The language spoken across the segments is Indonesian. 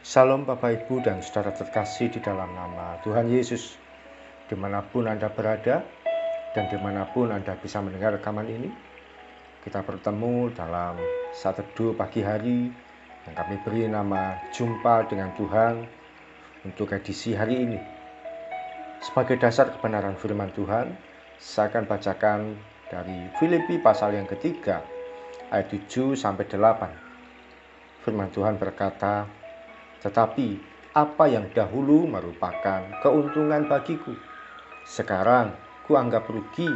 Salam Bapak Ibu dan saudara terkasih di dalam nama Tuhan Yesus. Dimanapun Anda berada dan dimanapun Anda bisa mendengar rekaman ini, kita bertemu dalam saat teduh pagi hari yang kami beri nama Jumpa dengan Tuhan untuk edisi hari ini. Sebagai dasar kebenaran firman Tuhan, saya akan bacakan dari Filipi pasal yang ketiga ayat 7-8. Firman Tuhan berkata, "Tetapi apa yang dahulu merupakan keuntungan bagiku, sekarang kuanggap rugi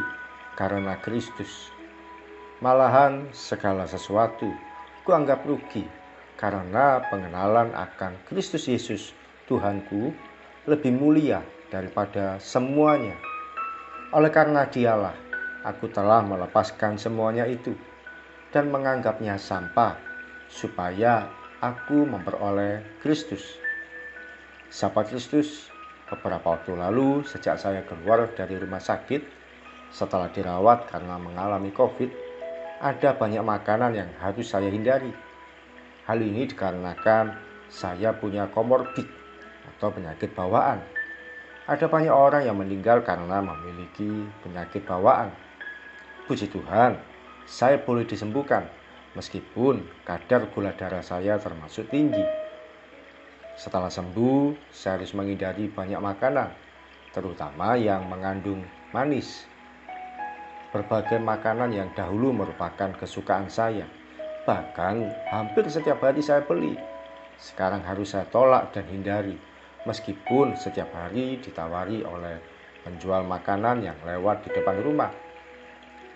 karena Kristus. Malahan segala sesuatu kuanggap rugi karena pengenalan akan Kristus Yesus Tuhanku lebih mulia daripada semuanya. Oleh karena Dialah aku telah melepaskan semuanya itu dan menganggapnya sampah, supaya aku memperoleh Kristus." Sahabat Kristus, beberapa waktu lalu sejak saya keluar dari rumah sakit setelah dirawat karena mengalami COVID, ada banyak makanan yang harus saya hindari. Hal ini dikarenakan saya punya komorbid atau penyakit bawaan. Ada banyak orang yang meninggal karena memiliki penyakit bawaan. Puji Tuhan, saya boleh disembuhkan meskipun kadar gula darah saya termasuk tinggi. Setelah sembuh, saya harus menghindari banyak makanan, terutama yang mengandung manis. Berbagai makanan yang dahulu merupakan kesukaan saya, bahkan hampir setiap hari saya beli, sekarang harus saya tolak dan hindari, meskipun setiap hari ditawari oleh penjual makanan yang lewat di depan rumah.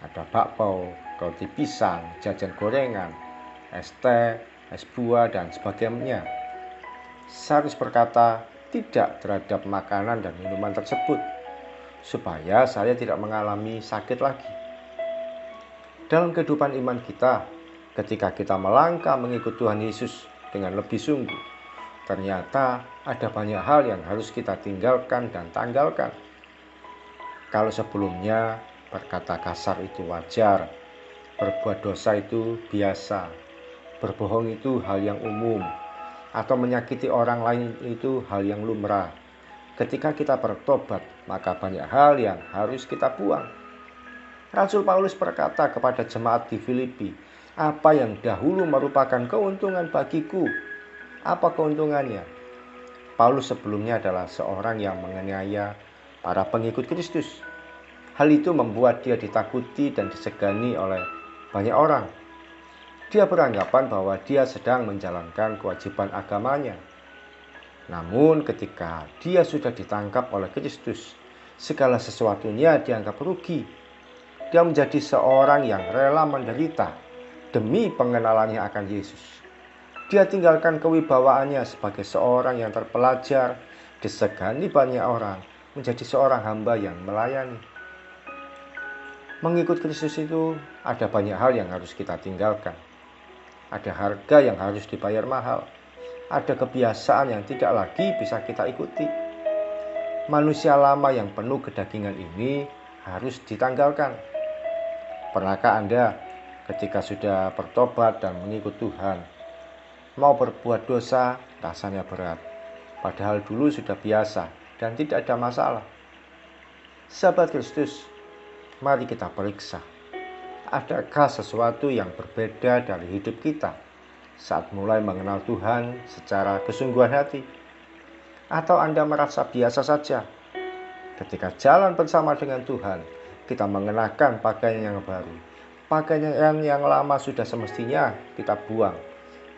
Ada bakpao, roti pisang, jajan gorengan, es teh, es buah, dan sebagainya. Saya harus berkata tidak terhadap makanan dan minuman tersebut, supaya saya tidak mengalami sakit lagi. Dalam kehidupan iman kita, ketika kita melangkah mengikut Tuhan Yesus dengan lebih sungguh, ternyata ada banyak hal yang harus kita tinggalkan dan tanggalkan. Kalau sebelumnya berkata kasar itu wajar, berbuat dosa itu biasa, berbohong itu hal yang umum, atau menyakiti orang lain itu hal yang lumrah. Ketika kita bertobat, maka banyak hal yang harus kita buang. Rasul Paulus berkata kepada jemaat di Filipi, "Apa yang dahulu merupakan keuntungan bagiku." Apa keuntungannya? Paulus sebelumnya adalah seorang yang menganiaya para pengikut Kristus. Hal itu membuat dia ditakuti dan disegani oleh banyak orang. Dia beranggapan bahwa dia sedang menjalankan kewajiban agamanya. Namun ketika dia sudah ditangkap oleh Kristus, segala sesuatunya dianggap rugi. Dia menjadi seorang yang rela menderita demi pengenalannya akan Yesus. Dia tinggalkan kewibawaannya sebagai seorang yang terpelajar, disegani banyak orang, menjadi seorang hamba yang melayani. Mengikut Kristus itu ada banyak hal yang harus kita tinggalkan. Ada harga yang harus dibayar mahal. Ada kebiasaan yang tidak lagi bisa kita ikuti. Manusia lama yang penuh kedagingan ini harus ditanggalkan. Pernahkah Anda ketika sudah bertobat dan mengikut Tuhan, mau berbuat dosa rasanya berat, padahal dulu sudah biasa dan tidak ada masalah? Sahabat Kristus, mari kita periksa, adakah sesuatu yang berbeda dari hidup kita saat mulai mengenal Tuhan secara kesungguhan hati? Atau Anda merasa biasa saja? Ketika jalan bersama dengan Tuhan, kita mengenakan pakaian yang baru. Pakaian yang lama sudah semestinya kita buang.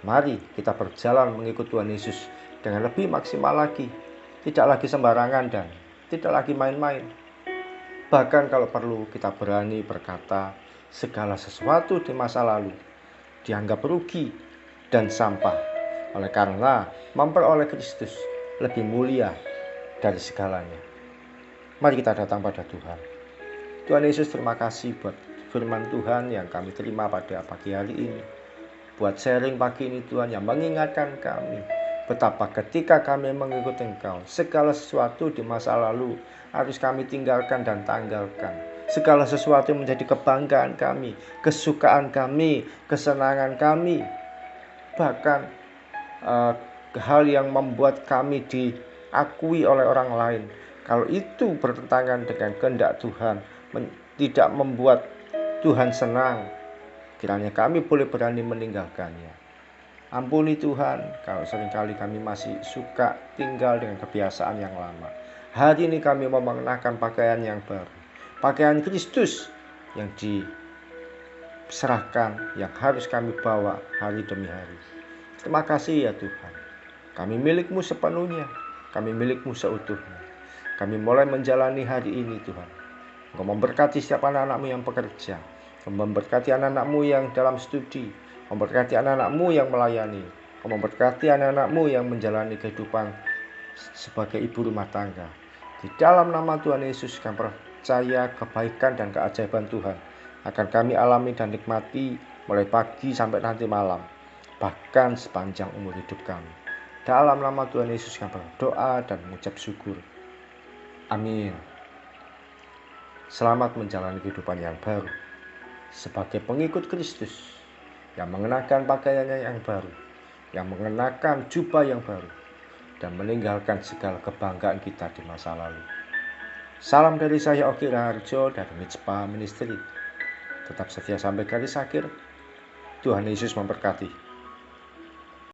Mari kita berjalan mengikut Tuhan Yesus dengan lebih maksimal lagi. Tidak lagi sembarangan dan tidak lagi main-main. Bahkan kalau perlu kita berani berkata segala sesuatu di masa lalu dianggap rugi dan sampah, oleh karena memperoleh Kristus lebih mulia dari segalanya. Mari kita datang pada Tuhan. Tuhan Yesus, terima kasih buat firman Tuhan yang kami terima pada pagi hari ini. Buat sharing pagi ini Tuhan yang mengingatkan kami betapa ketika kami mengikuti Engkau, segala sesuatu di masa lalu harus kami tinggalkan dan tanggalkan. Segala sesuatu yang menjadi kebanggaan kami, kesukaan kami, kesenangan kami, bahkan hal yang membuat kami diakui oleh orang lain, kalau itu bertentangan dengan kehendak Tuhan, tidak membuat Tuhan senang, kiranya kami boleh berani meninggalkannya. Ampuni Tuhan kalau seringkali kami masih suka tinggal dengan kebiasaan yang lama. Hari ini kami mau mengenakan pakaian yang baru, pakaian Kristus yang diserahkan, yang harus kami bawa hari demi hari. Terima kasih ya Tuhan. Kami milik-Mu sepenuhnya, kami milik-Mu seutuhnya. Kami mulai menjalani hari ini Tuhan. Engkau memberkati setiap anak-anak-Mu yang bekerja, Engkau memberkati anak-anak-Mu yang dalam studi, memberkati anak-anak-Mu yang melayani, memberkati anak-anak-Mu yang menjalani kehidupan sebagai ibu rumah tangga. Di dalam nama Tuhan Yesus kami percaya kebaikan dan keajaiban Tuhan akan kami alami dan nikmati mulai pagi sampai nanti malam, bahkan sepanjang umur hidup kami. Dalam nama Tuhan Yesus kami berdoa dan mengucap syukur. Amin. Selamat menjalani kehidupan yang baru sebagai pengikut Kristus yang mengenakan pakaiannya yang baru, yang mengenakan jubah yang baru, dan meninggalkan segala kebanggaan kita di masa lalu. Salam dari saya Oki Raharjo dari Mitspa Ministry. Tetap setia sampai garis akhir. Tuhan Yesus memberkati.